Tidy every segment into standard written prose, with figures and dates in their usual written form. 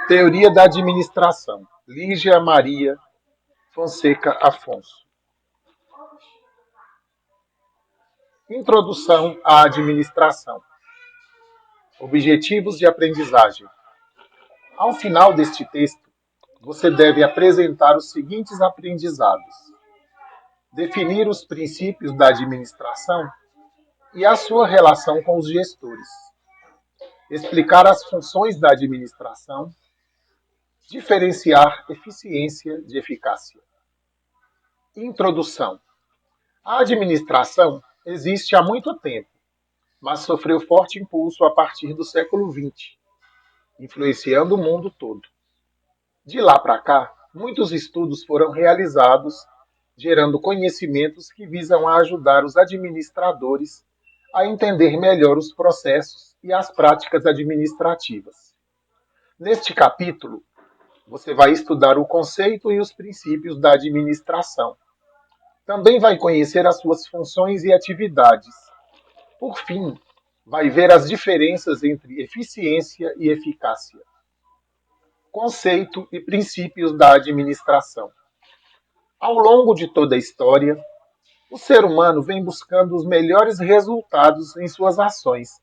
Teoria da administração. Lígia Maria Fonseca Afonso. Introdução à administração. Objetivos de aprendizagem. Ao final deste texto, você deve apresentar os seguintes aprendizados: definir os princípios da administração e a sua relação com os gestores, explicar as funções da administração, diferenciar eficiência de eficácia. Introdução. A administração existe há muito tempo, mas sofreu forte impulso a partir do século XX, influenciando o mundo todo. De lá para cá, muitos estudos foram realizados, gerando conhecimentos que visam a ajudar os administradores a entender melhor os processos e as práticas administrativas. Neste capítulo, você vai estudar o conceito e os princípios da administração. Também vai conhecer as suas funções e atividades. Por fim, vai ver as diferenças entre eficiência e eficácia. Conceito e princípios da administração. Ao longo de toda a história, o ser humano vem buscando os melhores resultados em suas ações,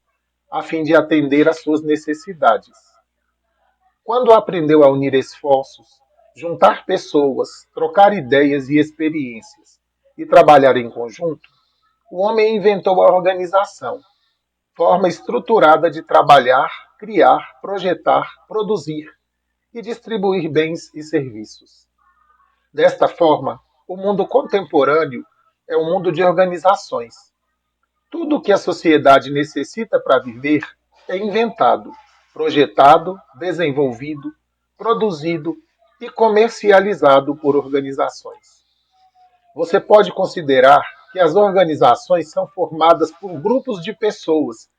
a fim de atender às suas necessidades. Quando aprendeu a unir esforços, juntar pessoas, trocar ideias e experiências e trabalhar em conjunto, o homem inventou a organização, forma estruturada de trabalhar, criar, projetar, produzir e distribuir bens e serviços. Desta forma, o mundo contemporâneo é um mundo de organizações. Tudo o que a sociedade necessita para viver é inventado, projetado, desenvolvido, produzido e comercializado por organizações. Você pode considerar que as organizações são formadas por grupos de pessoas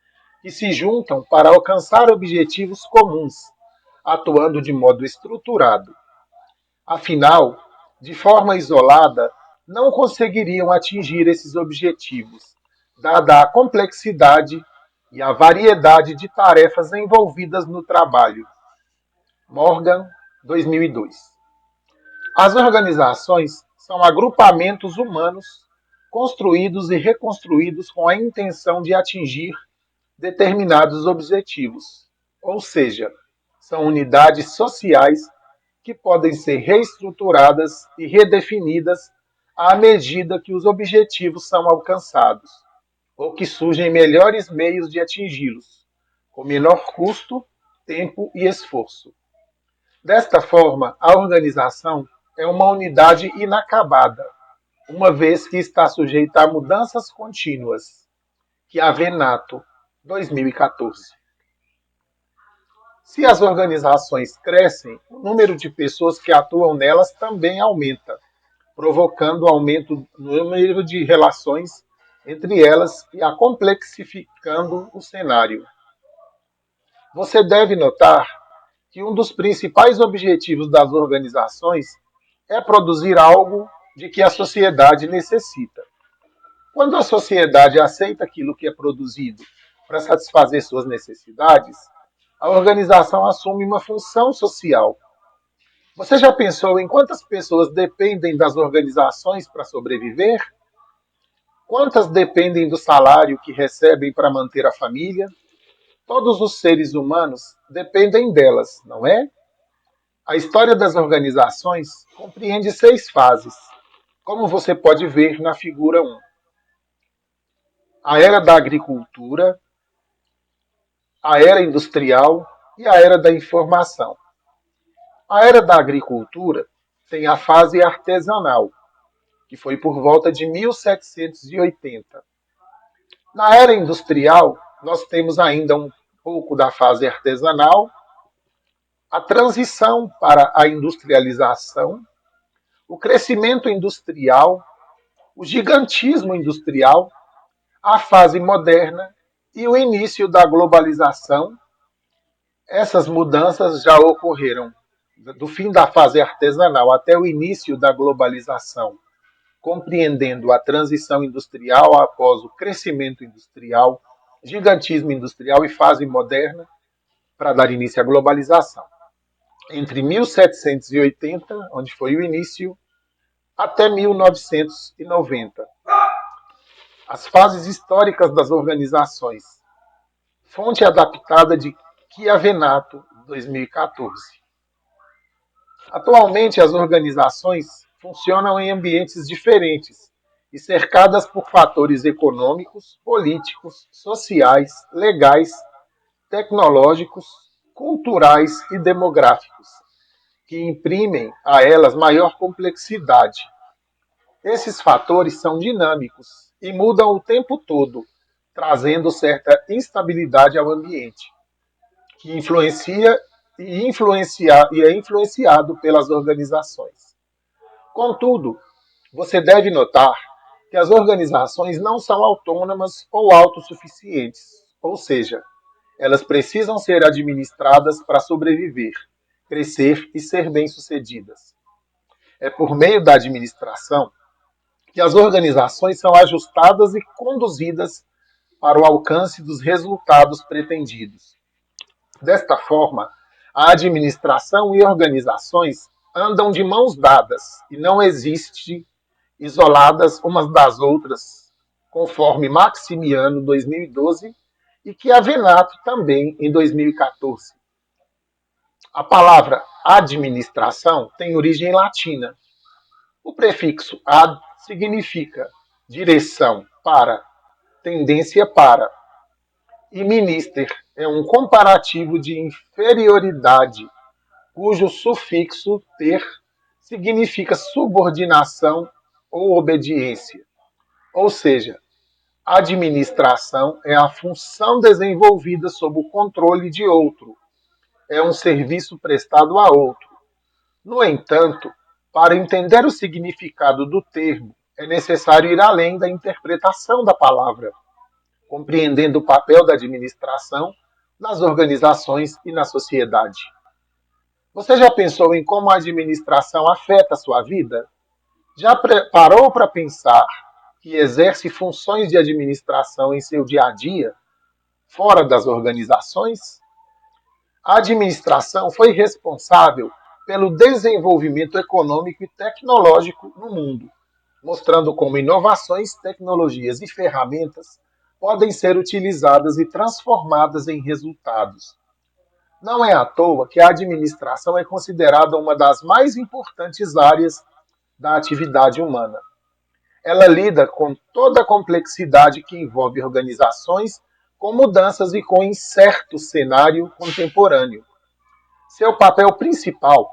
que se juntam para alcançar objetivos comuns, atuando de modo estruturado. Afinal, de forma isolada, não conseguiriam atingir esses objetivos, dada a complexidade e a variedade de tarefas envolvidas no trabalho. Morgan, 2002. As organizações são agrupamentos humanos construídos e reconstruídos com a intenção de atingir determinados objetivos, ou seja, são unidades sociais que podem ser reestruturadas e redefinidas à medida que os objetivos são alcançados, ou que surgem melhores meios de atingi-los, com menor custo, tempo e esforço. Desta forma, a organização é uma unidade inacabada, uma vez que está sujeita a mudanças contínuas. Chiavenato, 2014. Se as organizações crescem, o número de pessoas que atuam nelas também aumenta, provocando aumento no número de relações entre elas e a complexificando o cenário. Você deve notar que um dos principais objetivos das organizações é produzir algo de que a sociedade necessita. Quando a sociedade aceita aquilo que é produzido para satisfazer suas necessidades, a organização assume uma função social. Você já pensou em quantas pessoas dependem das organizações para sobreviver? Quantas dependem do salário que recebem para manter a família? Todos os seres humanos dependem delas, não é? A história das organizações compreende 6 fases, como você pode ver na figura 1. A era da agricultura, a era industrial e a era da informação. A era da agricultura tem a fase artesanal, que foi por volta de 1780. Na era industrial, nós temos ainda um pouco da fase artesanal, a transição para a industrialização, o crescimento industrial, o gigantismo industrial, a fase moderna e o início da globalização. Essas mudanças já ocorreram do fim da fase artesanal até o início da globalização, compreendendo a transição industrial após o crescimento industrial, gigantismo industrial e fase moderna, para dar início à globalização. entre 1780, onde foi o início, até 1990. As fases históricas das organizações. Fonte adaptada de Chiavenato, 2014. Atualmente, as organizações funcionam em ambientes diferentes e cercadas por fatores econômicos, políticos, sociais, legais, tecnológicos, culturais e demográficos, que imprimem a elas maior complexidade. Esses fatores são dinâmicos e mudam o tempo todo, trazendo certa instabilidade ao ambiente, que influencia e é influenciado pelas organizações. Contudo, você deve notar que as organizações não são autônomas ou autossuficientes, ou seja, elas precisam ser administradas para sobreviver, crescer e ser bem-sucedidas. É por meio da administração que as organizações são ajustadas e conduzidas para o alcance dos resultados pretendidos. Desta forma, a administração e organizações andam de mãos dadas e não existem isoladas umas das outras, conforme Maximiano 2012 e Chiavenato também em 2014. A palavra administração tem origem latina. O prefixo ad significa direção para, tendência para, e minister é um comparativo de inferioridade, cujo sufixo ter significa subordinação ou obediência. Ou seja, administração é a função desenvolvida sob o controle de outro, é um serviço prestado a outro. No entanto, para entender o significado do termo, é necessário ir além da interpretação da palavra, compreendendo o papel da administração nas organizações e na sociedade. Você já pensou em como a administração afeta a sua vida? Já parou para pensar que exerce funções de administração em seu dia a dia, fora das organizações? A administração foi responsável pelo desenvolvimento econômico e tecnológico no mundo, mostrando como inovações, tecnologias e ferramentas podem ser utilizadas e transformadas em resultados. Não é à toa que a administração é considerada uma das mais importantes áreas da atividade humana. Ela lida com toda a complexidade que envolve organizações, com mudanças e com incerto cenário contemporâneo. Seu papel principal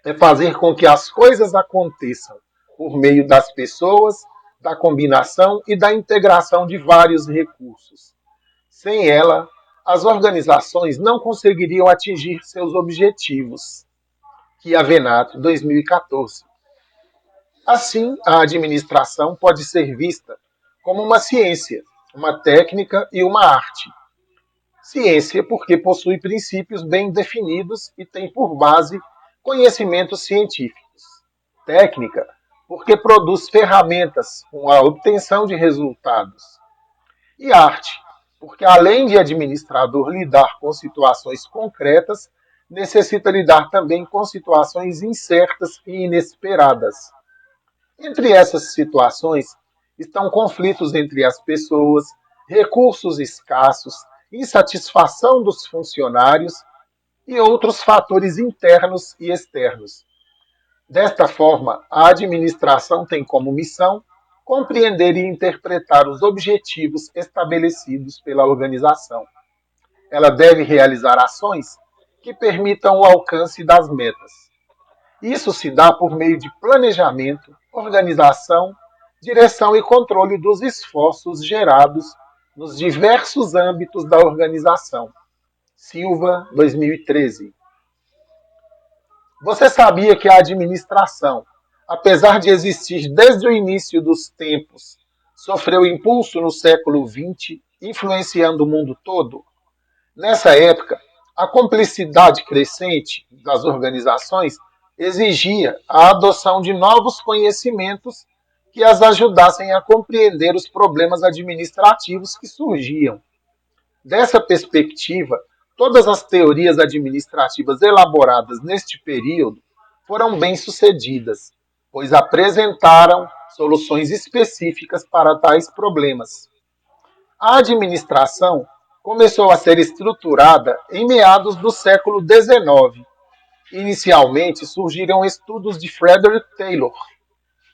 é fazer com que as coisas aconteçam por meio das pessoas, da combinação e da integração de vários recursos. Sem ela, as organizações não conseguiriam atingir seus objetivos. Chiavenato, 2014. Assim, a administração pode ser vista como uma ciência, uma técnica e uma arte. Ciência porque possui princípios bem definidos e tem por base conhecimentos científicos. Técnica porque produz ferramentas com a obtenção de resultados. E arte porque, além de administrador lidar com situações concretas, necessita lidar também com situações incertas e inesperadas. Entre essas situações estão conflitos entre as pessoas, recursos escassos, insatisfação dos funcionários e outros fatores internos e externos. Desta forma, a administração tem como missão compreender e interpretar os objetivos estabelecidos pela organização. Ela deve realizar ações que permitam o alcance das metas. Isso se dá por meio de planejamento, organização, direção e controle dos esforços gerados nos diversos âmbitos da organização. Silva, 2013. Você sabia que a administração, apesar de existir desde o início dos tempos, sofreu impulso no século XX, influenciando o mundo todo? Nessa época, a complexidade crescente das organizações exigia a adoção de novos conhecimentos que as ajudassem a compreender os problemas administrativos que surgiam. Dessa perspectiva, Todas as teorias administrativas elaboradas neste período foram bem-sucedidas, pois apresentaram soluções específicas para tais problemas. A administração começou a ser estruturada em meados do século XIX. Inicialmente surgiram estudos de Frederick Taylor,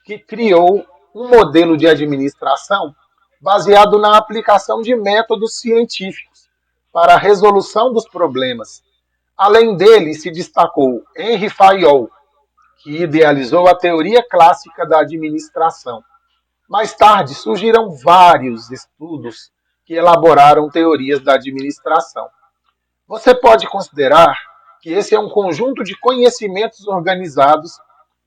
que criou um modelo de administração baseado na aplicação de métodos científicos para a resolução dos problemas. Além dele, se destacou Henry Fayol, que idealizou a teoria clássica da administração. Mais tarde, surgiram vários estudos que elaboraram teorias da administração. Você pode considerar que esse é um conjunto de conhecimentos organizados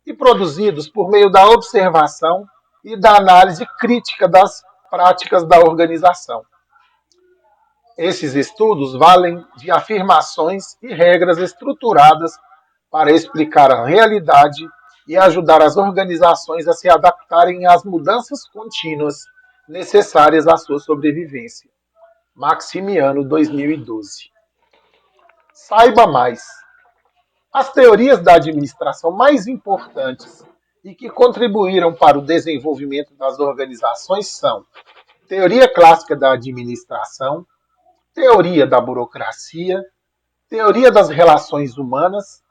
e produzidos por meio da observação e da análise crítica das práticas da organização. Esses estudos valem de afirmações e regras estruturadas para explicar a realidade e ajudar as organizações a se adaptarem às mudanças contínuas necessárias à sua sobrevivência. Maximiano, 2012. Saiba mais. As teorias da administração mais importantes e que contribuíram para o desenvolvimento das organizações são teoria clássica da administração, teoria da burocracia, teoria das relações humanas,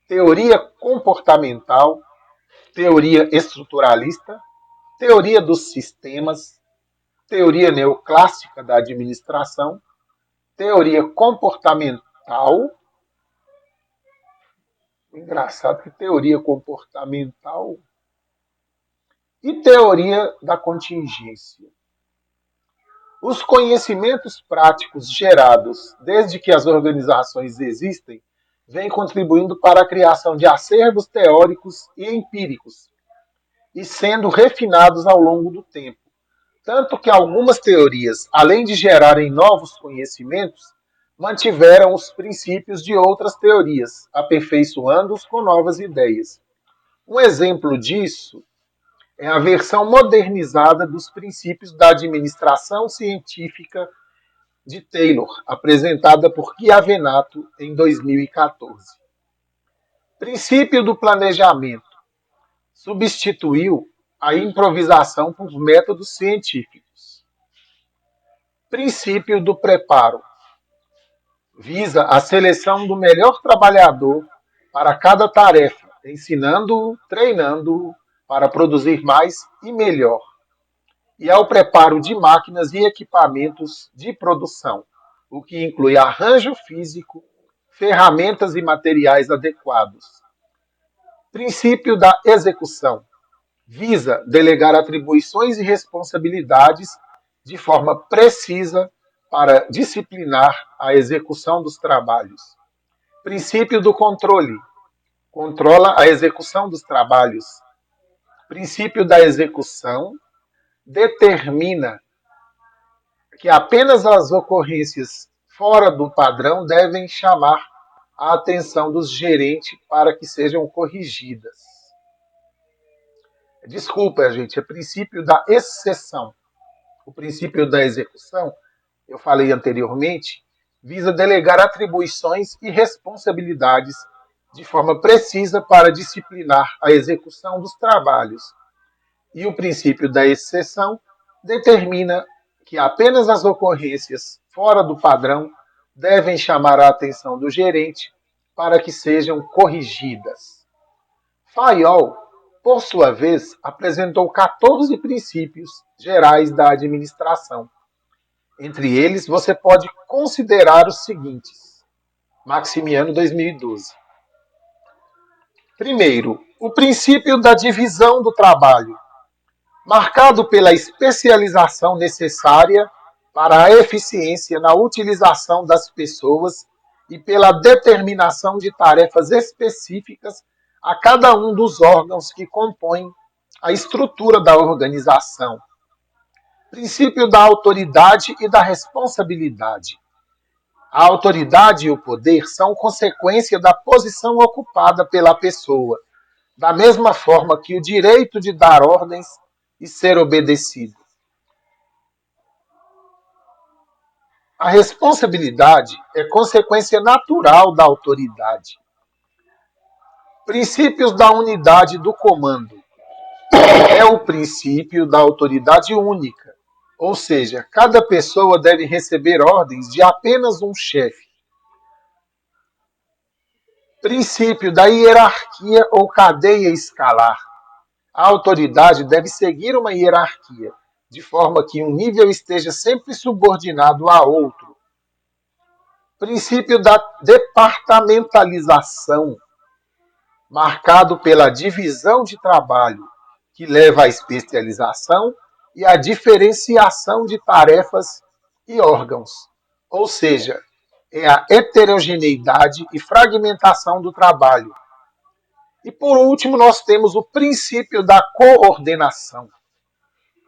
teoria comportamental, teoria estruturalista, teoria dos sistemas, teoria neoclássica da administração, teoria comportamental. Engraçado que teoria comportamental e teoria da contingência. Os conhecimentos práticos gerados desde que as organizações existem vêm contribuindo para a criação de acervos teóricos e empíricos e sendo refinados ao longo do tempo. Tanto que algumas teorias, além de gerarem novos conhecimentos, mantiveram os princípios de outras teorias, aperfeiçoando-os com novas ideias. Um exemplo disso é a versão modernizada dos princípios da administração científica de Taylor, apresentada por Chiavenato em 2014. Princípio do planejamento substituiu a improvisação por métodos científicos. Princípio do preparo visa a seleção do melhor trabalhador para cada tarefa, ensinando-o, treinando-o para produzir mais e melhor. E ao preparo de máquinas e equipamentos de produção, o que inclui arranjo físico, ferramentas e materiais adequados. Princípio da execução visa delegar atribuições e responsabilidades de forma precisa para disciplinar a execução dos trabalhos. Princípio do controle controla a execução dos trabalhos. Princípio da execução determina que apenas as ocorrências fora do padrão devem chamar a atenção dos gerentes para que sejam corrigidas. Desculpa, gente, é princípio da exceção. O princípio da execução, eu falei anteriormente, visa delegar atribuições e responsabilidades de forma precisa para disciplinar a execução dos trabalhos. E o princípio da exceção determina que apenas as ocorrências fora do padrão devem chamar a atenção do gerente para que sejam corrigidas. Fayol, por sua vez, apresentou 14 princípios gerais da administração. Entre eles, você pode considerar os seguintes. Maximiano, 2012. Primeiro, o princípio da divisão do trabalho, marcado pela especialização necessária para a eficiência na utilização das pessoas e pela determinação de tarefas específicas a cada um dos órgãos que compõem a estrutura da organização. Princípio da autoridade e da responsabilidade. A autoridade e o poder são consequência da posição ocupada pela pessoa, da mesma forma que o direito de dar ordens e ser obedecido. A responsabilidade é consequência natural da autoridade. Princípios da unidade do comando. É o princípio da autoridade única, ou seja, cada pessoa deve receber ordens de apenas um chefe. Princípio da hierarquia ou cadeia escalar. A autoridade deve seguir uma hierarquia, de forma que um nível esteja sempre subordinado a outro. Princípio da departamentalização, marcado pela divisão de trabalho, que leva à especialização e à diferenciação de tarefas e órgãos, ou seja, é a heterogeneidade e fragmentação do trabalho. E por último, nós temos o princípio da coordenação.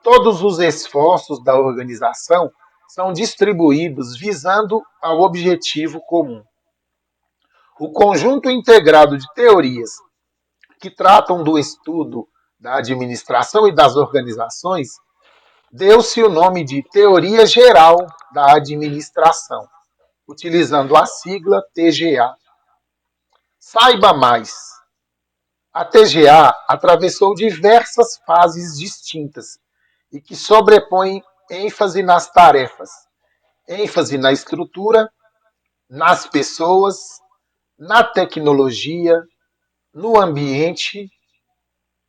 Todos os esforços da organização são distribuídos visando ao objetivo comum. O conjunto integrado de teorias que tratam do estudo da administração e das organizações deu-se o nome de Teoria Geral da Administração, utilizando a sigla TGA. Saiba mais. A TGA atravessou diversas fases distintas e que sobrepõem ênfase nas tarefas, ênfase na estrutura, nas pessoas, na tecnologia, no ambiente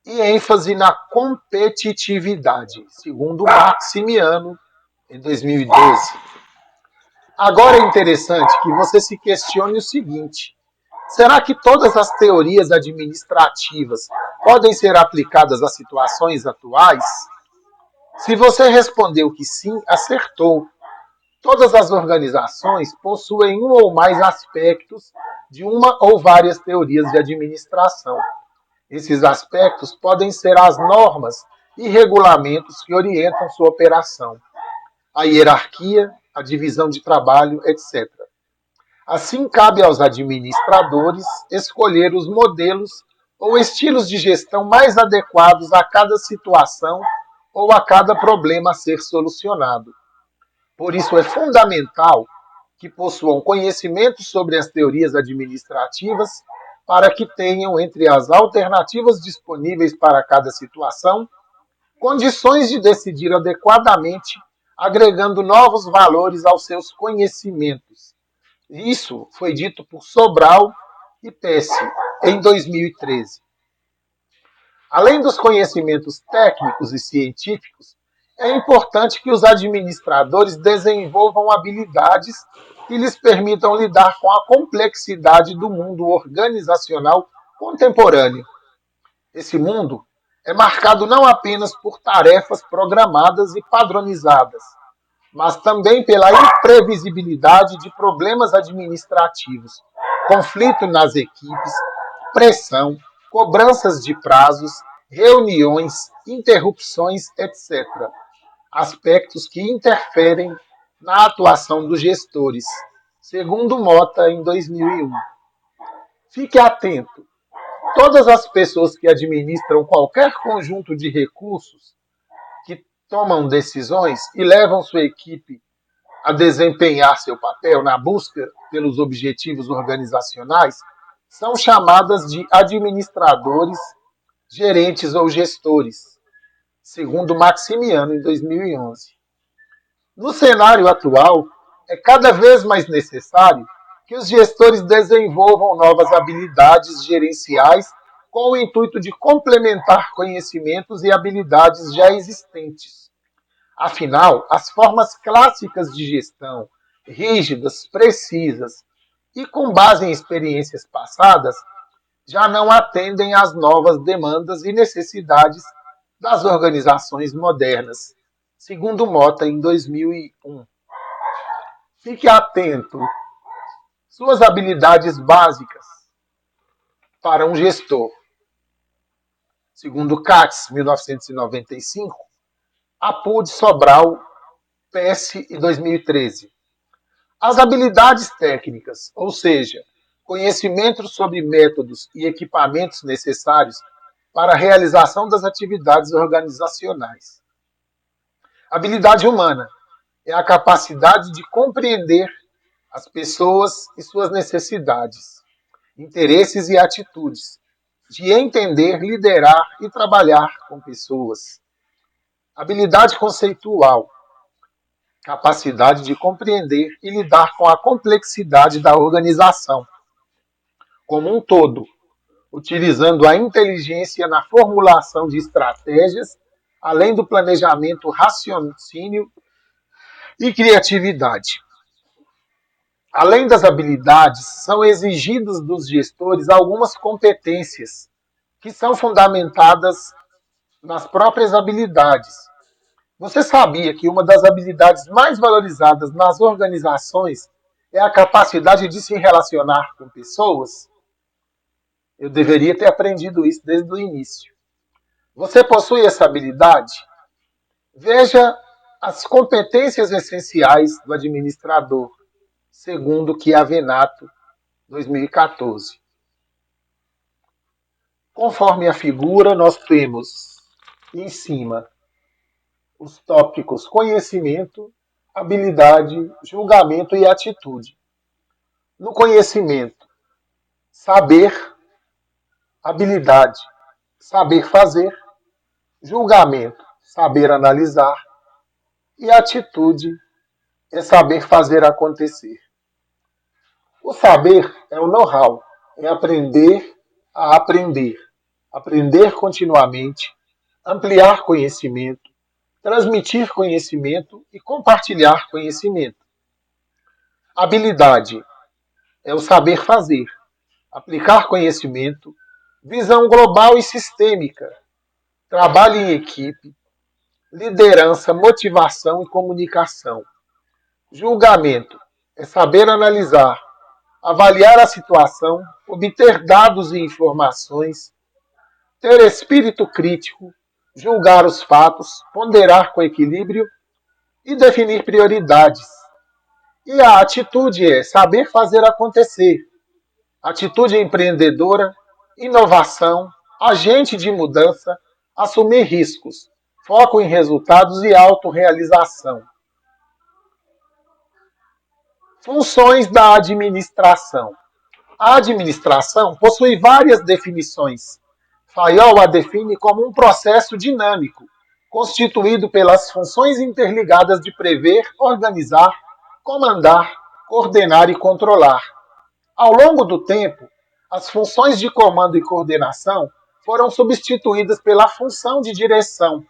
e ênfase na competitividade, segundo Maximiano, em 2012. Agora é interessante que você se questione o seguinte: será que todas as teorias administrativas podem ser aplicadas às situações atuais? Se você respondeu que sim, acertou. Todas as organizações possuem um ou mais aspectos de uma ou várias teorias de administração. Esses aspectos podem ser as normas e regulamentos que orientam sua operação, a hierarquia, a divisão de trabalho, etc. Assim, cabe aos administradores escolher os modelos ou estilos de gestão mais adequados a cada situação ou a cada problema a ser solucionado. Por isso, é fundamental que possuam conhecimento sobre as teorias administrativas para que tenham, entre as alternativas disponíveis para cada situação, condições de decidir adequadamente, agregando novos valores aos seus conhecimentos. Isso foi dito por Sobral e Pesce em 2013. Além dos conhecimentos técnicos e científicos, é importante que os administradores desenvolvam habilidades que lhes permitam lidar com a complexidade do mundo organizacional contemporâneo. Esse mundo é marcado não apenas por tarefas programadas e padronizadas, mas também pela imprevisibilidade de problemas administrativos, conflito nas equipes, pressão, cobranças de prazos, reuniões, interrupções, etc. Aspectos que interferem na atuação dos gestores, segundo Mota em 2001. Fique atento. Todas as pessoas que administram qualquer conjunto de recursos, que tomam decisões e levam sua equipe a desempenhar seu papel na busca pelos objetivos organizacionais, são chamadas de administradores, gerentes ou gestores, segundo Maximiano, em 2011. No cenário atual, é cada vez mais necessário que os gestores desenvolvam novas habilidades gerenciais com o intuito de complementar conhecimentos e habilidades já existentes. Afinal, as formas clássicas de gestão, rígidas, precisas e com base em experiências passadas, já não atendem às novas demandas e necessidades das organizações modernas, segundo Mota em 2001. Fique atento. Suas habilidades básicas para um gestor. Segundo Katz, 1995, Apud, Sobral, Pesce e 2013. As habilidades técnicas, ou seja, conhecimentos sobre métodos e equipamentos necessários para a realização das atividades organizacionais. Habilidade humana, é a capacidade de compreender as pessoas e suas necessidades, interesses e atitudes, de entender, liderar e trabalhar com pessoas. Habilidade conceitual, capacidade de compreender e lidar com a complexidade da organização como um todo, utilizando a inteligência na formulação de estratégias, além do planejamento, raciocínio e criatividade. Além das habilidades, são exigidas dos gestores algumas competências que são fundamentadas nas próprias habilidades. Você sabia que uma das habilidades mais valorizadas nas organizações é a capacidade de se relacionar com pessoas? Eu deveria ter aprendido isso desde o início. Você possui essa habilidade? Veja as competências essenciais do administrador, segundo Chiavenato, 2014. Conforme a figura, nós temos em cima os tópicos conhecimento, habilidade, julgamento e atitude. No conhecimento, saber, habilidade, saber fazer, julgamento, saber analisar e atitude é saber fazer acontecer. O saber é o know-how, é aprender a aprender, aprender continuamente, ampliar conhecimento, transmitir conhecimento e compartilhar conhecimento. Habilidade é o saber fazer, aplicar conhecimento, visão global e sistêmica, trabalho em equipe, liderança, motivação e comunicação. Julgamento é saber analisar, avaliar a situação, obter dados e informações, ter espírito crítico, julgar os fatos, ponderar com equilíbrio e definir prioridades. E a atitude é saber fazer acontecer. Atitude empreendedora, inovação, agente de mudança, assumir riscos, foco em resultados e autorrealização. Funções da administração. A administração possui várias definições. Fayol a define como um processo dinâmico, constituído pelas funções interligadas de prever, organizar, comandar, coordenar e controlar. Ao longo do tempo, as funções de comando e coordenação foram substituídas pela função de direção.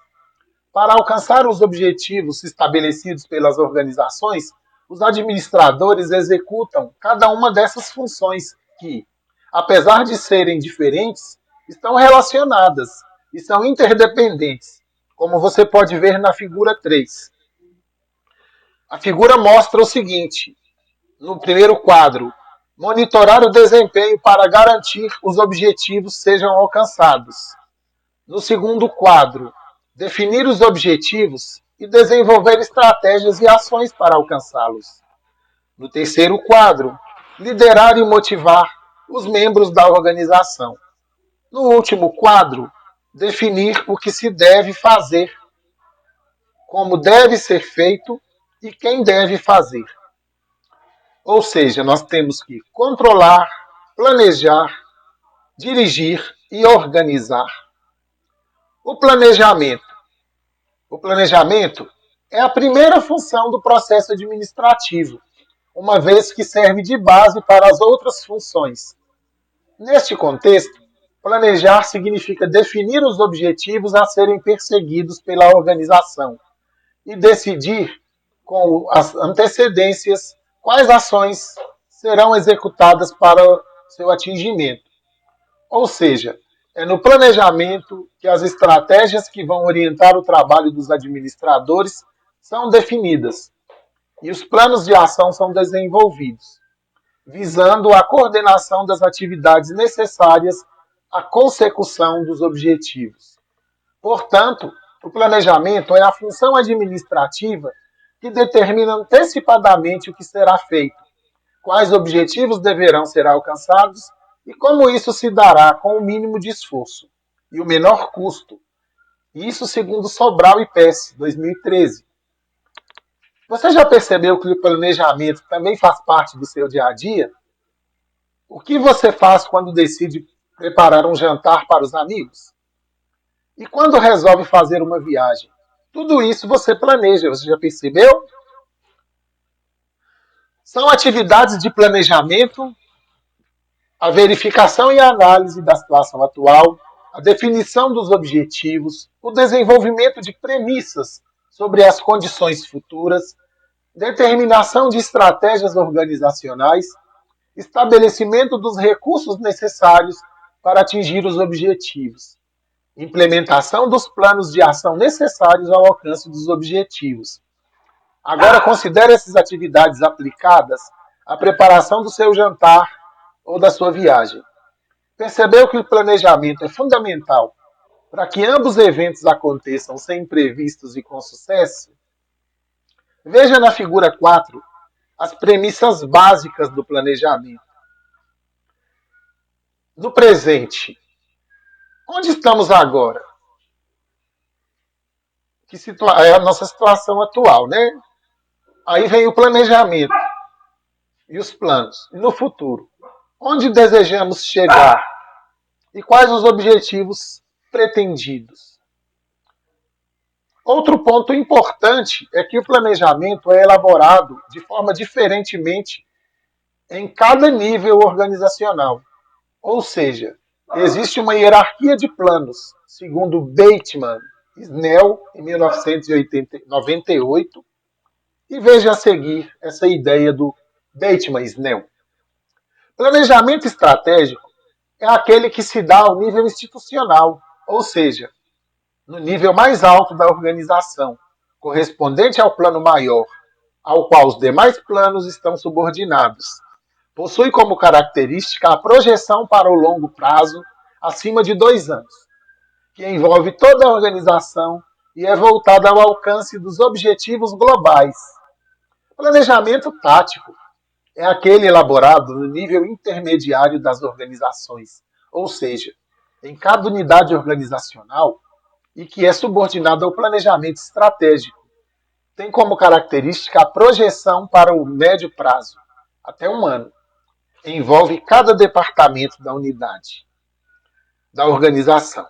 Para alcançar os objetivos estabelecidos pelas organizações, os administradores executam cada uma dessas funções que, apesar de serem diferentes, estão relacionadas e são interdependentes, como você pode ver na figura 3. A figura mostra o seguinte: no primeiro quadro, monitorar o desempenho para garantir os objetivos sejam alcançados. No segundo quadro, definir os objetivos e desenvolver estratégias e ações para alcançá-los. No terceiro quadro, liderar e motivar os membros da organização. No último quadro, definir o que se deve fazer, como deve ser feito e quem deve fazer. Ou seja, nós temos que controlar, planejar, dirigir e organizar. O planejamento. O planejamento é a primeira função do processo administrativo, uma vez que serve de base para as outras funções. Neste contexto, planejar significa definir os objetivos a serem perseguidos pela organização e decidir com as antecedências quais ações serão executadas para seu atingimento. Ou seja, é no planejamento que as estratégias que vão orientar o trabalho dos administradores são definidas e os planos de ação são desenvolvidos, visando a coordenação das atividades necessárias à consecução dos objetivos. Portanto, o planejamento é a função administrativa que determina antecipadamente o que será feito, quais objetivos deverão ser alcançados e como isso se dará com o mínimo de esforço e o menor custo. Isso segundo Sobral e Pesce, 2013. Você já percebeu que o planejamento também faz parte do seu dia a dia? O que você faz quando decide preparar um jantar para os amigos? E quando resolve fazer uma viagem? Tudo isso você planeja, você já percebeu? São atividades de planejamento, a verificação e a análise da situação atual, a definição dos objetivos, o desenvolvimento de premissas sobre as condições futuras, determinação de estratégias organizacionais, estabelecimento dos recursos necessários para atingir os objetivos, implementação dos planos de ação necessários ao alcance dos objetivos. Agora considere essas atividades aplicadas à preparação do seu jantar ou da sua viagem. Percebeu que o planejamento é fundamental para que ambos os eventos aconteçam sem imprevistos e com sucesso? Veja na figura 4 as premissas básicas do planejamento. No presente, onde estamos agora? É a nossa situação atual, né? Aí vem o planejamento e os planos. E no futuro, onde desejamos chegar? E quais os objetivos pretendidos? Outro ponto importante é que o planejamento é elaborado de forma diferentemente em cada nível organizacional. Ou seja, existe uma hierarquia de planos, segundo Bateman Snell, em 1998, e veja a seguir essa ideia do Bateman Snell. Planejamento estratégico é aquele que se dá ao nível institucional, ou seja, no nível mais alto da organização, correspondente ao plano maior, ao qual os demais planos estão subordinados. Possui como característica a projeção para o longo prazo, acima de 2 anos, que envolve toda a organização e é voltada ao alcance dos objetivos globais. Planejamento tático é aquele elaborado no nível intermediário das organizações, ou seja, em cada unidade organizacional, e que é subordinado ao planejamento estratégico. Tem como característica a projeção para o médio prazo, até 1 ano. Envolve cada departamento da unidade, da organização,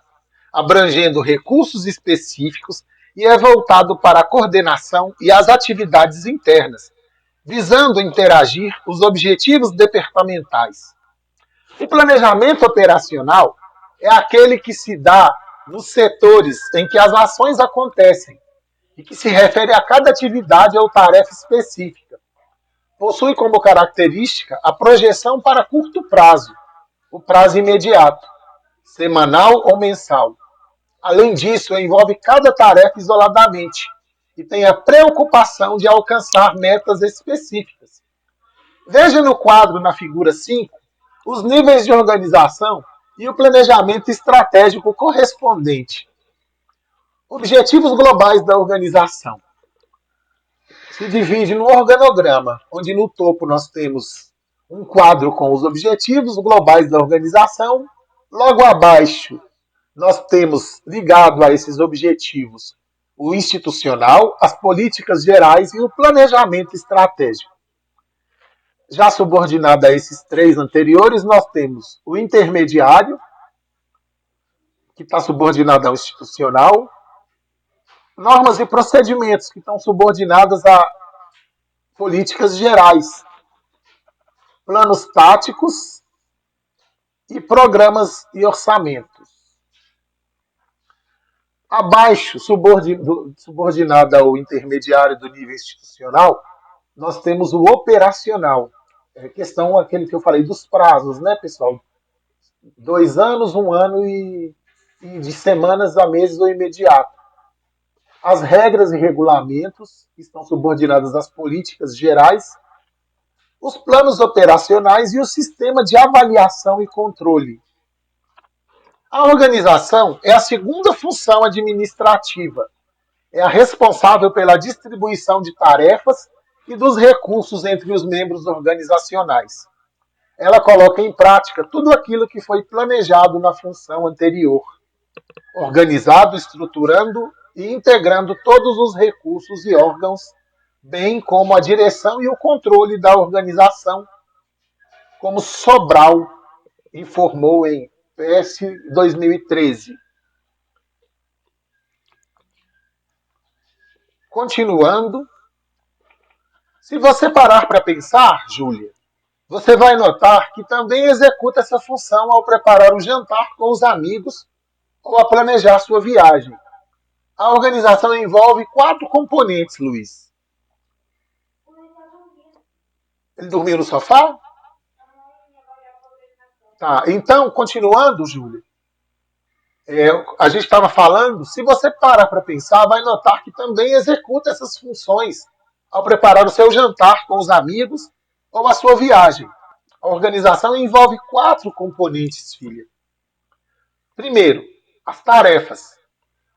abrangendo recursos específicos e é voltado para a coordenação e as atividades internas, visando interagir os objetivos departamentais. O planejamento operacional é aquele que se dá nos setores em que as ações acontecem e que se refere a cada atividade ou tarefa específica. Possui como característica a projeção para curto prazo, o prazo imediato, semanal ou mensal. Além disso, envolve cada tarefa isoladamente e tem a preocupação de alcançar metas específicas. Veja no quadro na figura 5 os níveis de organização e o planejamento estratégico correspondente. Objetivos globais da organização. Se divide no organograma, onde no topo nós temos um quadro com os objetivos globais da organização. Logo abaixo, nós temos ligado a esses objetivos o institucional, as políticas gerais e o planejamento estratégico. Já subordinado a esses 3 anteriores, nós temos o intermediário, que está subordinado ao institucional, normas e procedimentos, que estão subordinadas a políticas gerais, planos táticos e programas e orçamentos. Abaixo, subordinado ao intermediário do nível institucional, nós temos o operacional. É questão aquele que eu falei dos prazos, né, pessoal? 2 anos, 1 ano e de semanas a meses ou imediato. As regras e regulamentos que estão subordinadas às políticas gerais, os planos operacionais e o sistema de avaliação e controle. A organização é a segunda função administrativa. É a responsável pela distribuição de tarefas e dos recursos entre os membros organizacionais. Ela coloca em prática tudo aquilo que foi planejado na função anterior, organizado, estruturando e integrando todos os recursos e órgãos bem como a direção e o controle da organização, como Sobral informou em PS 2013. Continuando, se você parar para pensar, Júlia, você vai notar que também executa essa função ao preparar o jantar com os amigos ou a planejar sua viagem. A organização envolve 4 componentes, Luiz. Ele dormiu no sofá? Tá, então, continuando, Júlia, a gente estava falando, se você parar para pensar, vai notar que também executa essas funções ao preparar o seu jantar com os amigos ou a sua viagem. A organização envolve 4 componentes, filha. Primeiro, as tarefas.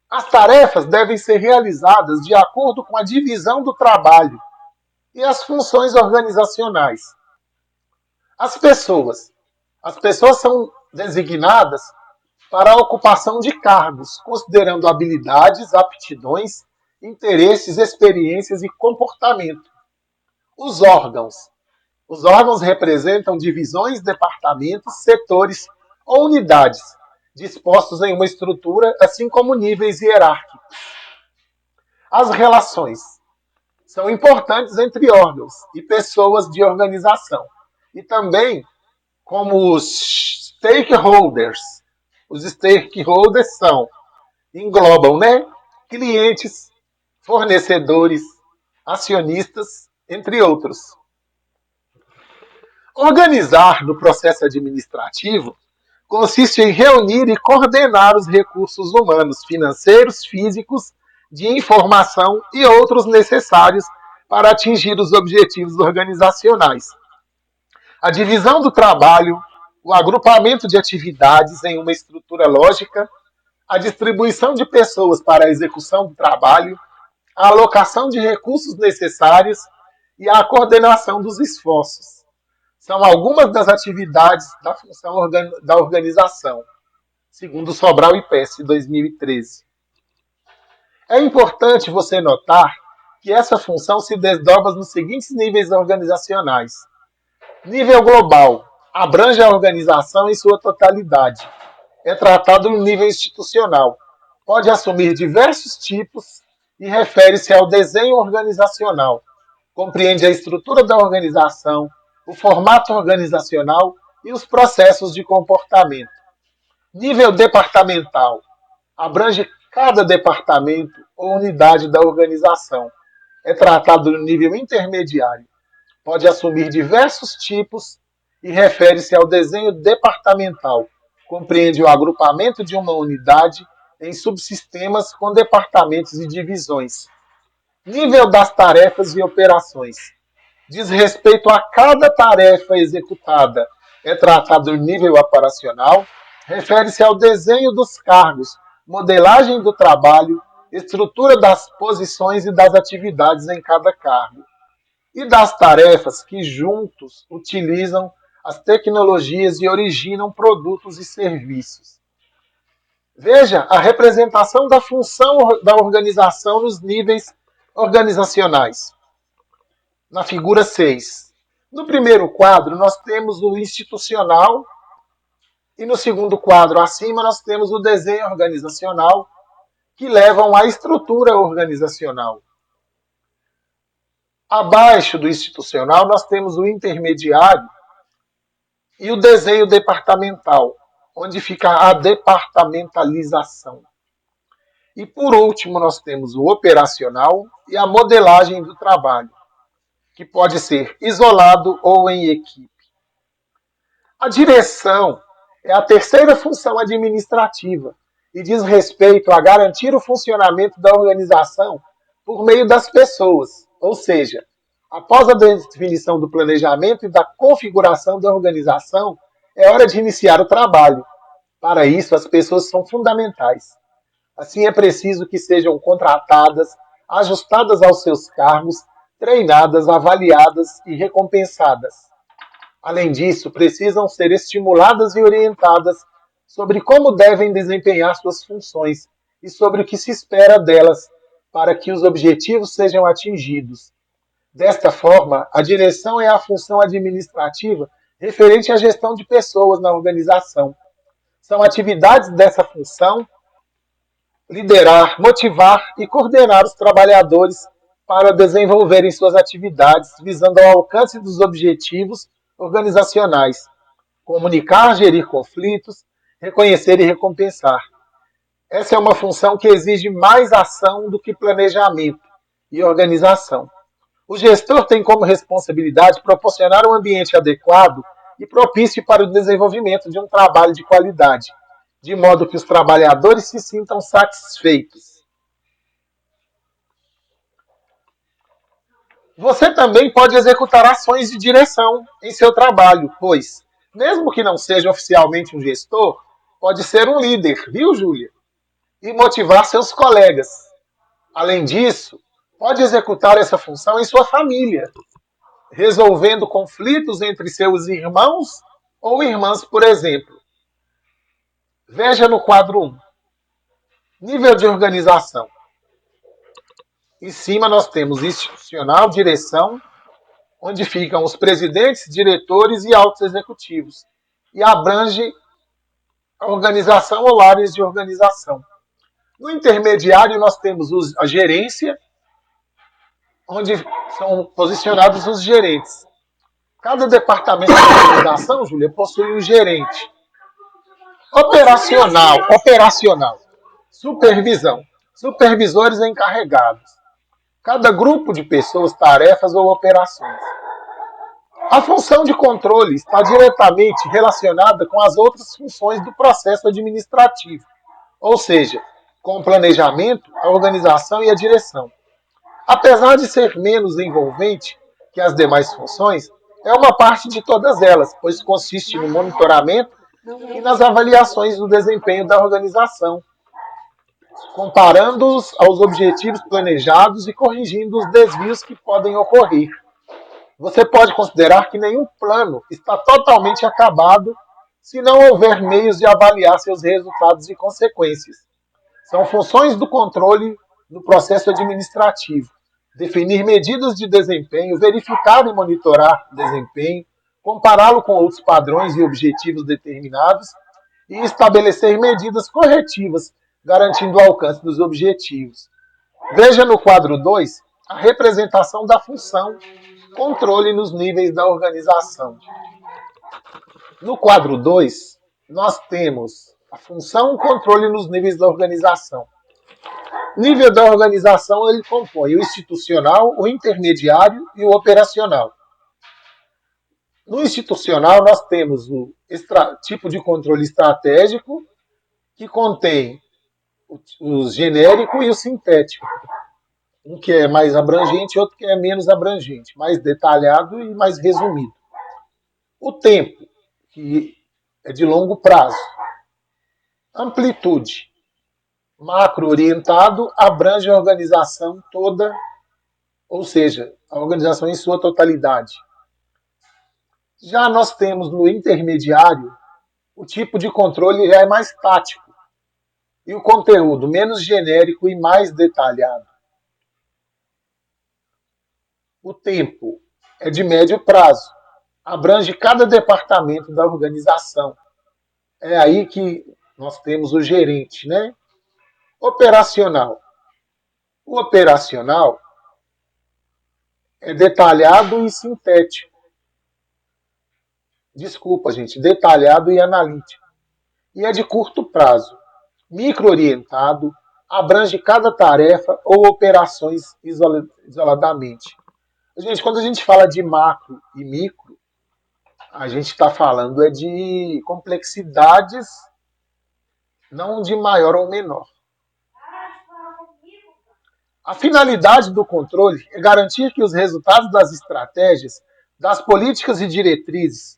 As tarefas devem ser realizadas de acordo com a divisão do trabalho e as funções organizacionais. As pessoas. As pessoas são designadas para a ocupação de cargos, considerando habilidades, aptidões, interesses, experiências e comportamento. Os órgãos. Os órgãos representam divisões, departamentos, setores ou unidades, dispostos em uma estrutura, assim como níveis hierárquicos. As relações são importantes entre órgãos e pessoas de organização, e também como os stakeholders. Os stakeholders englobam, né? Clientes, fornecedores, acionistas, entre outros. Organizar no processo administrativo consiste em reunir e coordenar os recursos humanos, financeiros, físicos, de informação e outros necessários para atingir os objetivos organizacionais. A divisão do trabalho, o agrupamento de atividades em uma estrutura lógica, a distribuição de pessoas para a execução do trabalho, a alocação de recursos necessários e a coordenação dos esforços. São algumas das atividades da função da organização, segundo Sobral e Pesce, 2013. É importante você notar que essa função se desdobra nos seguintes níveis organizacionais. Nível global, abrange a organização em sua totalidade. É tratado no nível institucional. Pode assumir diversos tipos e refere-se ao desenho organizacional. Compreende a estrutura da organização, o formato organizacional e os processos de comportamento. Nível departamental. Abrange cada departamento ou unidade da organização. É tratado no nível intermediário. Pode assumir diversos tipos e refere-se ao desenho departamental. Compreende o agrupamento de uma unidade em subsistemas com departamentos e divisões. Nível das tarefas e operações. Diz respeito a cada tarefa executada. É tratado no nível operacional. Refere-se ao desenho dos cargos, modelagem do trabalho, estrutura das posições e das atividades em cada cargo. E das tarefas que juntos utilizam as tecnologias e originam produtos e serviços. Veja a representação da função da organização nos níveis organizacionais. Na figura 6. No primeiro quadro, nós temos o institucional e no segundo quadro, acima, nós temos o desenho organizacional, que levam à estrutura organizacional. Abaixo do institucional, nós temos o intermediário e o desenho departamental, onde fica a departamentalização. E por último, nós temos o operacional e a modelagem do trabalho, que pode ser isolado ou em equipe. A direção é a terceira função administrativa e diz respeito a garantir o funcionamento da organização por meio das pessoas, ou seja, após a definição do planejamento e da configuração da organização, é hora de iniciar o trabalho. Para isso, as pessoas são fundamentais. Assim, é preciso que sejam contratadas, ajustadas aos seus cargos, treinadas, avaliadas e recompensadas. Além disso, precisam ser estimuladas e orientadas sobre como devem desempenhar suas funções e sobre o que se espera delas para que os objetivos sejam atingidos. Desta forma, a direção é a função administrativa referente à gestão de pessoas na organização. São atividades dessa função liderar, motivar e coordenar os trabalhadores para desenvolverem suas atividades visando ao alcance dos objetivos organizacionais, comunicar, gerir conflitos, reconhecer e recompensar. Essa é uma função que exige mais ação do que planejamento e organização. O gestor tem como responsabilidade proporcionar um ambiente adequado e propício para o desenvolvimento de um trabalho de qualidade, de modo que os trabalhadores se sintam satisfeitos. Você também pode executar ações de direção em seu trabalho, pois, mesmo que não seja oficialmente um gestor, pode ser um líder, viu, Júlia? E motivar seus colegas. Além disso, pode executar essa função em sua família, resolvendo conflitos entre seus irmãos ou irmãs, por exemplo. Veja no quadro 1. Nível de organização. Em cima nós temos institucional, direção, onde ficam os presidentes, diretores e altos executivos. E abrange a organização ou áreas de organização. No intermediário nós temos a gerência, onde são posicionados os gerentes. Cada departamento da organização, Júlia, possui um gerente. Operacional. Supervisão. Supervisores encarregados. Cada grupo de pessoas, tarefas ou operações. A função de controle está diretamente relacionada com as outras funções do processo administrativo, ou seja, com o planejamento, a organização e a direção. Apesar de ser menos envolvente que as demais funções, é uma parte de todas elas, pois consiste no monitoramento e nas avaliações do desempenho da organização, comparando-os aos objetivos planejados e corrigindo os desvios que podem ocorrer. Você pode considerar que nenhum plano está totalmente acabado se não houver meios de avaliar seus resultados e consequências. São funções do controle no processo administrativo. Definir medidas de desempenho, verificar e monitorar o desempenho, compará-lo com outros padrões e objetivos determinados e estabelecer medidas corretivas, garantindo o alcance dos objetivos. Veja no quadro 2 a representação da função controle nos níveis da organização. No quadro 2, nós temos a função controle nos níveis da organização. Nível da organização ele compõe o institucional, o intermediário e o operacional. No institucional, nós temos o tipo de controle estratégico, que contém o genérico e o sintético. Um que é mais abrangente e outro que é menos abrangente, mais detalhado e mais resumido. O tempo, que é de longo prazo. Amplitude, macro-orientado, abrange a organização toda, ou seja, a organização em sua totalidade. Já nós temos no intermediário, o tipo de controle já é mais tático, e o conteúdo menos genérico e mais detalhado. O tempo é de médio prazo, abrange cada departamento da organização. É aí que nós temos o gerente, né? Operacional. O operacional é detalhado e sintético. Desculpa, gente, detalhado e analítico. E é de curto prazo, micro-orientado, abrange cada tarefa ou operações isoladamente. Gente, quando a gente fala de macro e micro, a gente está falando de complexidades, não de maior ou menor. A finalidade do controle é garantir que os resultados das estratégias, das políticas e diretrizes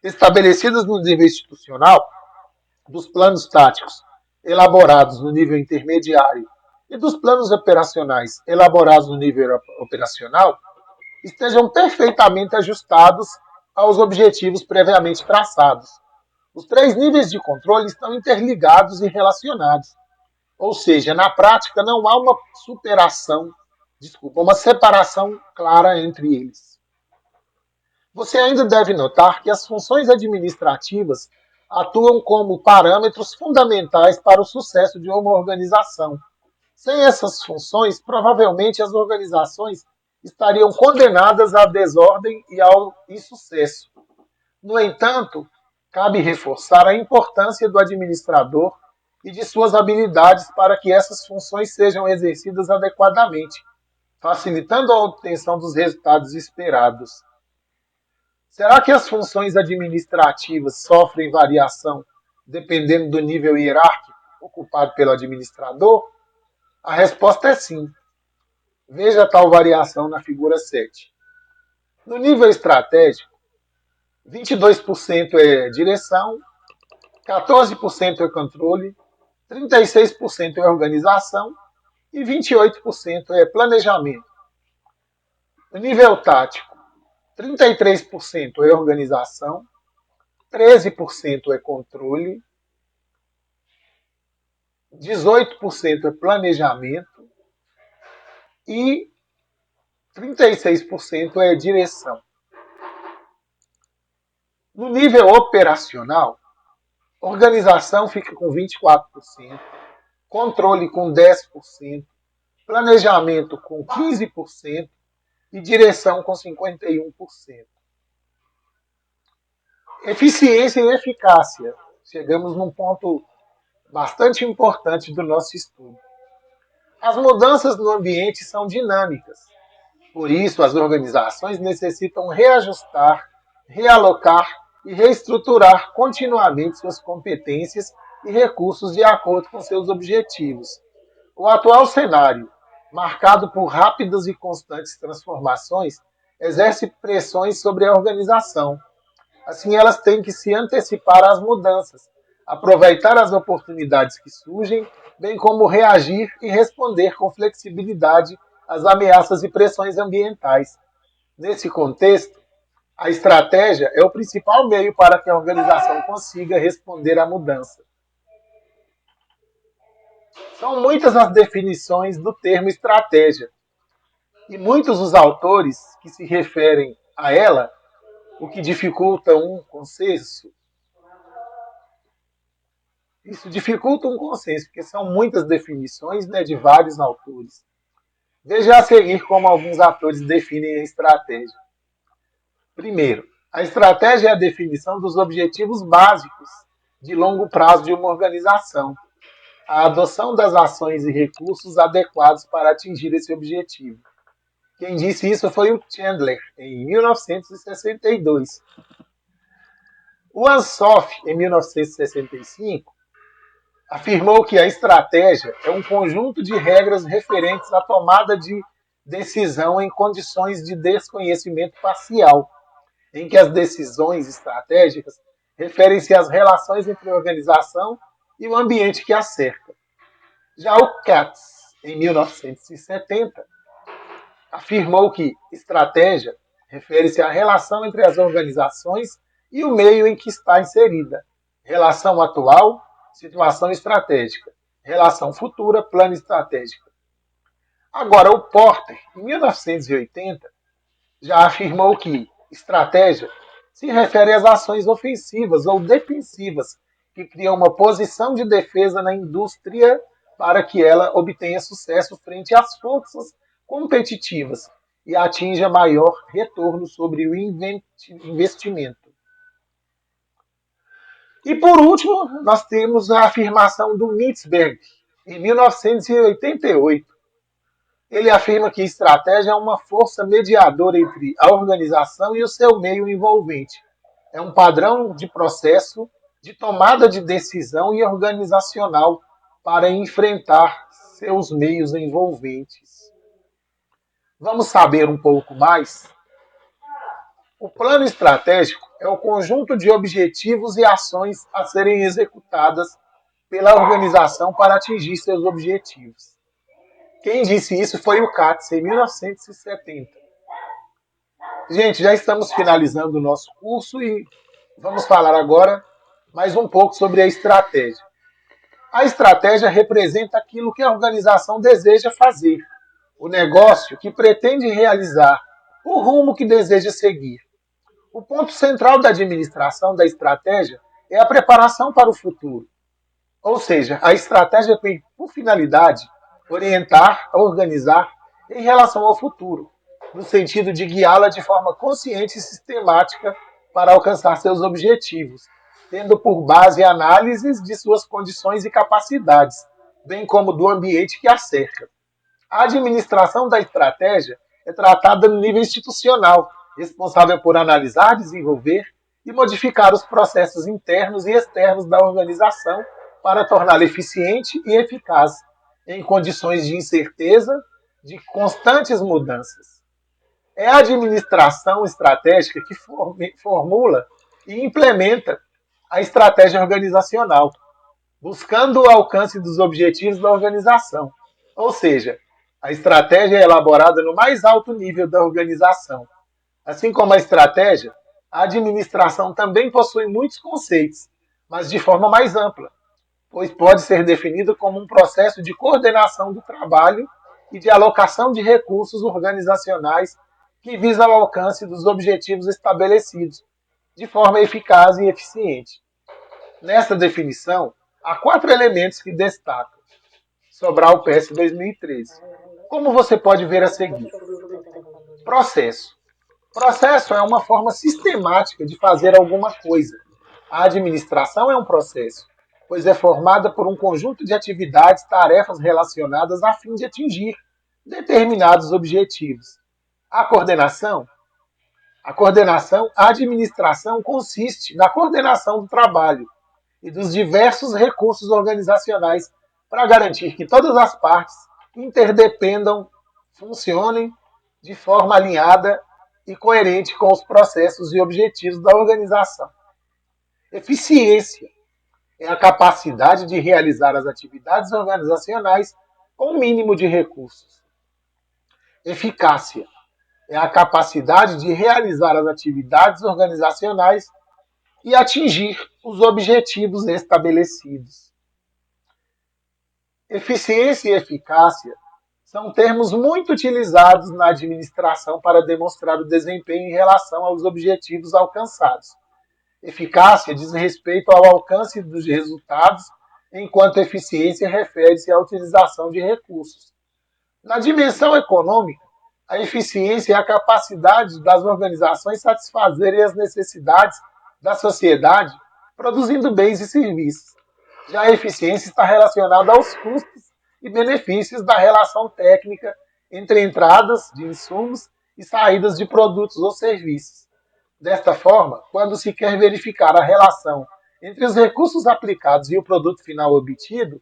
estabelecidas no nível institucional, dos planos táticos elaborados no nível intermediário e dos planos operacionais elaborados no nível operacional, estejam perfeitamente ajustados aos objetivos previamente traçados. Os três níveis de controle estão interligados e relacionados. Ou seja, na prática não há uma superação uma separação clara entre eles. Você ainda deve notar que as funções administrativas atuam como parâmetros fundamentais para o sucesso de uma organização. Sem essas funções, provavelmente as organizações estariam condenadas à desordem e ao insucesso. No entanto, cabe reforçar a importância do administrador e de suas habilidades para que essas funções sejam exercidas adequadamente, facilitando a obtenção dos resultados esperados. Será que as funções administrativas sofrem variação dependendo do nível hierárquico ocupado pelo administrador? A resposta é sim. Veja tal variação na figura 7. No nível estratégico, 22% é direção, 14% é controle, 36% é organização e 28% é planejamento. No nível tático, 33% é organização, 13% é controle, 18% é planejamento e 36% é direção. No nível operacional, organização fica com 24%, controle com 10%, planejamento com 15% e direção com 51%. Eficiência e eficácia. Chegamos num ponto bastante importante do nosso estudo. As mudanças no ambiente são dinâmicas. Por isso, as organizações necessitam reajustar, realocar e reestruturar continuamente suas competências e recursos de acordo com seus objetivos. O atual cenário, marcado por rápidas e constantes transformações, exerce pressões sobre a organização. Assim, elas têm que se antecipar às mudanças, aproveitar as oportunidades que surgem, bem como reagir e responder com flexibilidade às ameaças e pressões ambientais. Nesse contexto, a estratégia é o principal meio para que a organização consiga responder à mudança. São muitas as definições do termo estratégia, e muitos os autores que se referem a ela, o que dificulta um consenso. Isso dificulta um consenso, porque são muitas definições, né, de vários autores. Veja a seguir como alguns autores definem a estratégia. Primeiro, a estratégia é a definição dos objetivos básicos de longo prazo de uma organização, a adoção das ações e recursos adequados para atingir esse objetivo. Quem disse isso foi o Chandler, em 1962. O Ansoff, em 1965, afirmou que a estratégia é um conjunto de regras referentes à tomada de decisão em condições de desconhecimento parcial, em que as decisões estratégicas referem-se às relações entre a organização e o ambiente que a cerca. Já o Katz, em 1970, afirmou que estratégia refere-se à relação entre as organizações e o meio em que está inserida. Relação atual, situação estratégica. Relação futura, plano estratégico. Agora, o Porter, em 1980, já afirmou que estratégia se refere às ações ofensivas ou defensivas que criam uma posição de defesa na indústria para que ela obtenha sucesso frente às forças competitivas e atinja maior retorno sobre o investimento. E por último, nós temos a afirmação do Mitzberg, em 1988. Ele afirma que estratégia é uma força mediadora entre a organização e o seu meio envolvente. É um padrão de processo de tomada de decisão e organizacional para enfrentar seus meios envolventes. Vamos saber um pouco mais? O plano estratégico é o conjunto de objetivos e ações a serem executadas pela organização para atingir seus objetivos. Quem disse isso foi o Katz, em 1970. Gente, já estamos finalizando o nosso curso e vamos falar agora mais um pouco sobre a estratégia. A estratégia representa aquilo que a organização deseja fazer, o negócio que pretende realizar, o rumo que deseja seguir. O ponto central da administração da estratégia é a preparação para o futuro. Ou seja, a estratégia tem por finalidade orientar, organizar em relação ao futuro, no sentido de guiá-la de forma consciente e sistemática para alcançar seus objetivos, tendo por base análises de suas condições e capacidades, bem como do ambiente que a cerca. A administração da estratégia é tratada no nível institucional, responsável por analisar, desenvolver e modificar os processos internos e externos da organização para torná-la eficiente e eficaz em condições de incerteza, de constantes mudanças. É a administração estratégica que formula e implementa a estratégia organizacional, buscando o alcance dos objetivos da organização. Ou seja, a estratégia é elaborada no mais alto nível da organização. Assim como a estratégia, a administração também possui muitos conceitos, mas de forma mais ampla, pois pode ser definido como um processo de coordenação do trabalho e de alocação de recursos organizacionais que visa ao alcance dos objetivos estabelecidos, de forma eficaz e eficiente. Nessa definição, há 4 elementos que destacam. Sobral PS 2013. Como você pode ver a seguir? Processo. Processo é uma forma sistemática de fazer alguma coisa. A administração é um processo, pois é formada por um conjunto de atividades, tarefas relacionadas a fim de atingir determinados objetivos. A coordenação? A administração consiste na coordenação do trabalho e dos diversos recursos organizacionais para garantir que todas as partes interdependam, funcionem de forma alinhada e coerente com os processos e objetivos da organização. Eficiência é a capacidade de realizar as atividades organizacionais com o mínimo de recursos. Eficácia é a capacidade de realizar as atividades organizacionais e atingir os objetivos estabelecidos. Eficiência e eficácia são termos muito utilizados na administração para demonstrar o desempenho em relação aos objetivos alcançados. Eficácia diz respeito ao alcance dos resultados, enquanto eficiência refere-se à utilização de recursos. Na dimensão econômica, a eficiência é a capacidade das organizações satisfazerem as necessidades da sociedade, produzindo bens e serviços. Já a eficiência está relacionada aos custos e benefícios da relação técnica entre entradas de insumos e saídas de produtos ou serviços. Desta forma, quando se quer verificar a relação entre os recursos aplicados e o produto final obtido,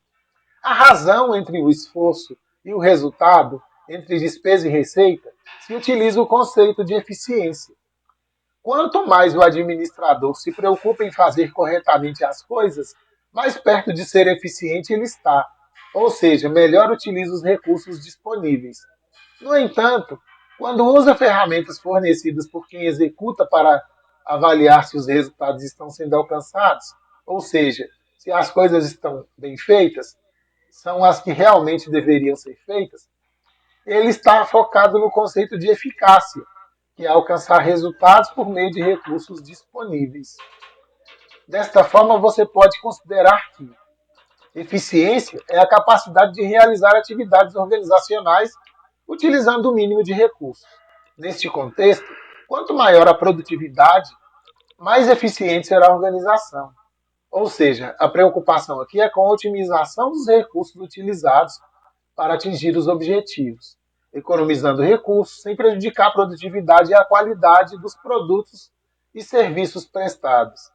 a razão entre o esforço e o resultado, entre despesa e receita, se utiliza o conceito de eficiência. Quanto mais o administrador se preocupa em fazer corretamente as coisas, mais perto de ser eficiente ele está, ou seja, melhor utiliza os recursos disponíveis. No entanto, quando usa ferramentas fornecidas por quem executa para avaliar se os resultados estão sendo alcançados, ou seja, se as coisas estão bem feitas, são as que realmente deveriam ser feitas, ele está focado no conceito de eficácia, que é alcançar resultados por meio de recursos disponíveis. Desta forma, você pode considerar que eficiência é a capacidade de realizar atividades organizacionais utilizando o mínimo de recursos. Neste contexto, quanto maior a produtividade, mais eficiente será a organização. Ou seja, a preocupação aqui é com a otimização dos recursos utilizados para atingir os objetivos, economizando recursos sem prejudicar a produtividade e a qualidade dos produtos e serviços prestados.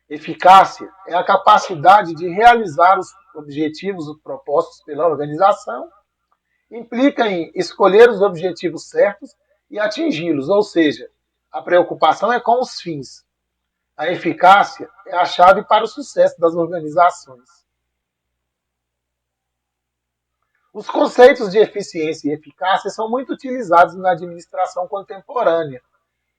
Eficácia é a capacidade de realizar os objetivos propostos pela organização, implica em escolher os objetivos certos e atingi-los, ou seja, a preocupação é com os fins. A eficácia é a chave para o sucesso das organizações. Os conceitos de eficiência e eficácia são muito utilizados na administração contemporânea.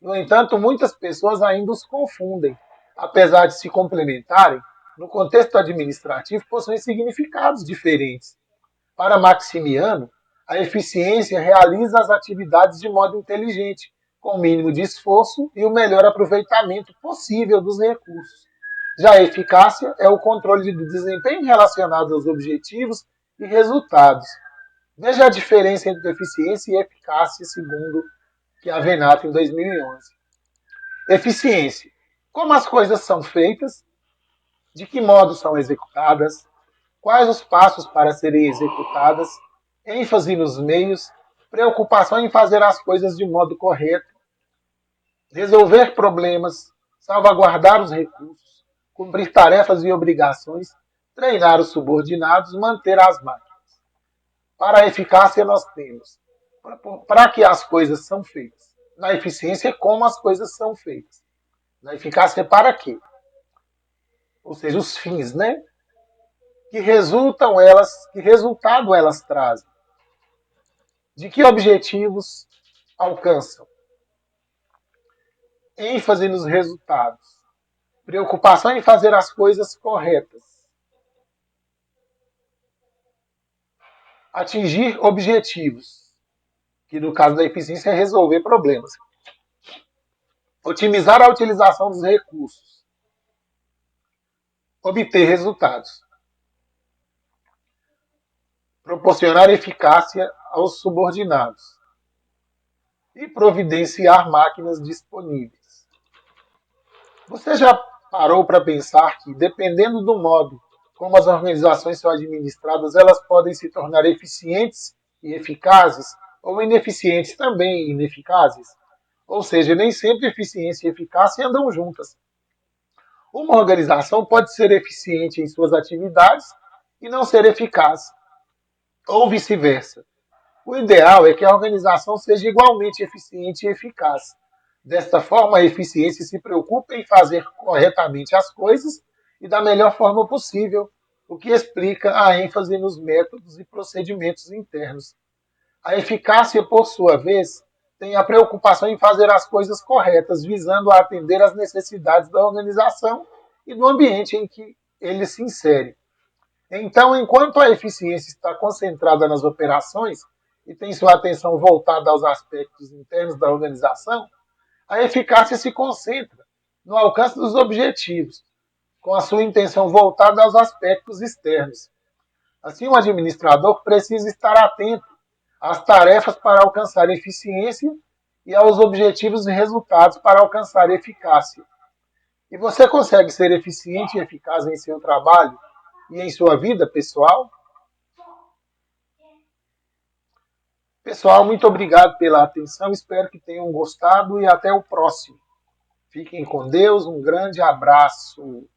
No entanto, muitas pessoas ainda os confundem. Apesar de se complementarem, no contexto administrativo possuem significados diferentes. Para Maximiano, A eficiência realiza as atividades de modo inteligente, com o mínimo de esforço e o melhor aproveitamento possível dos recursos. Já a eficácia é o controle do desempenho relacionado aos objetivos e resultados. Veja a diferença entre eficiência e eficácia, segundo Chiavenato, em 2011. Eficiência. Como as coisas são feitas, de que modo são executadas, quais os passos para serem executadas, ênfase nos meios, preocupação em fazer as coisas de modo correto, resolver problemas, salvaguardar os recursos, cumprir tarefas e obrigações, treinar os subordinados, manter as máquinas. Para a eficácia, nós temos para que as coisas são feitas. Na eficiência, como as coisas são feitas. Na eficácia, para quê? Ou seja, os fins, né? Que resultado elas trazem? De que objetivos alcançam? ênfase nos resultados, preocupação em fazer as coisas corretas, atingir objetivos, que no caso da eficiência é resolver problemas, otimizar a utilização dos recursos, obter resultados, proporcionar eficácia aos subordinados e providenciar máquinas disponíveis. Você já parou para pensar que, dependendo do modo como as organizações são administradas, elas podem se tornar eficientes e eficazes, ou ineficientes também e ineficazes? Ou seja, nem sempre eficiência e eficácia andam juntas. Uma organização pode ser eficiente em suas atividades e não ser eficaz, ou vice-versa. O ideal é que a organização seja igualmente eficiente e eficaz. Desta forma, a eficiência se preocupa em fazer corretamente as coisas e da melhor forma possível, o que explica a ênfase nos métodos e procedimentos internos. A eficácia, por sua vez, tem a preocupação em fazer as coisas corretas, visando a atender às necessidades da organização e do ambiente em que ele se insere. Então, enquanto a eficiência está concentrada nas operações e tem sua atenção voltada aos aspectos internos da organização, a eficácia se concentra no alcance dos objetivos, com a sua intenção voltada aos aspectos externos. Assim, o administrador precisa estar atento às tarefas para alcançar eficiência e aos objetivos e resultados para alcançar eficácia. E você consegue ser eficiente e eficaz em seu trabalho e em sua vida pessoal? Pessoal, muito obrigado pela atenção, espero que tenham gostado e até o próximo. Fiquem com Deus, um grande abraço.